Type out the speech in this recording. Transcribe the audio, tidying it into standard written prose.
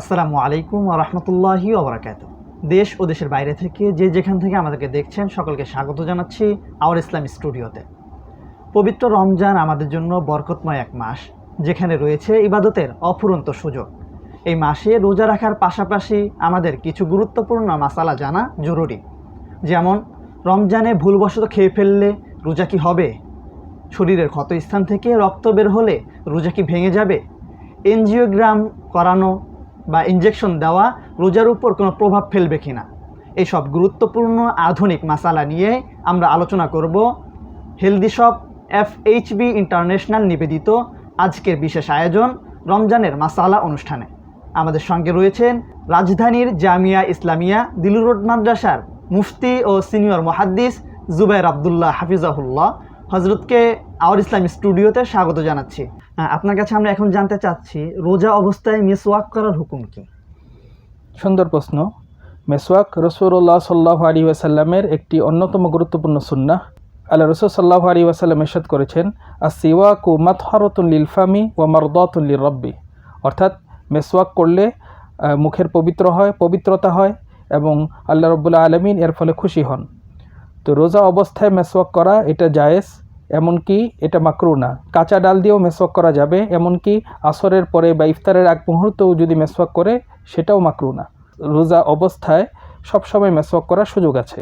আসসালামু আলাইকুম ওয়া রাহমাতুল্লাহি ওয়া বারাকাতুহু। দেশ ও দেশের বাইরে থেকে যে যেখান থেকে আমাদেরকে দেখছেন সকলকে স্বাগত জানাচ্ছি আওয়ার ইসলাম স্টুডিওতে। পবিত্র রমজান আমাদের জন্য বরকতময় এক মাস, যেখানে রয়েছে ইবাদতের অফুরন্ত সুযোগ। এই মাসে রোজা রাখার পাশাপাশি আমাদের কিছু গুরুত্বপূর্ণ মাসালা জানা জরুরি। যেমন, রমজানে ভুলবশত খেয়ে ফেললে রোজা কি হবে? শরীরের ক্ষত স্থান থেকে রক্ত বের হলে রোজা কি ভেঙে যাবে? এনজিওগ্রাম করানো বা ইনজেকশন দেওয়া রোজার উপর কোনো প্রভাব ফেলবে কিনা? এইসব গুরুত্বপূর্ণ আধুনিক মাসালা নিয়ে আমরা আলোচনা করব হেলদি শপ FHB ইন্টারন্যাশনাল নিবেদিত আজকের বিশেষ আয়োজন রমজানের মাসালা অনুষ্ঠানে। আমাদের সঙ্গে রয়েছেন রাজধানীর জামিয়া ইসলামিয়া দিলুর রোড মাদ্রাসার মুফতি ও সিনিয়র মুহাদ্দিস জুবায়ের আব্দুল্লাহ হাফিজাহুল্লাহ। হজরতকে আওয়ার ইসলাম স্টুডিওতে স্বাগত জানাচ্ছি। আপনার কাছে আমরা এখন জানতে চাচ্ছি, রোজা অবস্থায় মিসওয়াক করার হুকুম কি? সুন্দর প্রশ্ন। মেসওয়াক রাসূলুল্লাহ সাল্লাল্লাহু আলাইহি ওয়াসাল্লামের একটি অন্যতম গুরুত্বপূর্ণ সুন্নাহ। আল্লাহ রাসূল সাল্লাল্লাহু আলাইহি ওয়াসাল্লাম ইরশাদ করেছেন, আস-সিওয়াকু মাতহারাতুন লিল ফামি ওয়া মারদাতুন লির রাব্বি। অর্থাৎ মেসওয়াক করলে মুখের পবিত্রতা হয় এবং আল্লাহ রাব্বুল আলামিন এর ফলে খুশি হন। তো রোজা অবস্থায় মেসওয়াক করা এটা জায়েজ, এমনকি এটা মাকরুহ না। কাঁচা ডাল দিয়েও মেসওয়াক করা যাবে, এমনকি আসরের পরে বা ইফতারের আগ মুহূর্তেও যদি মেসওয়াক করে সেটাও মাকরুহ না। রোজা অবস্থায় সবসময় মেসওয়াক করার সুযোগ আছে।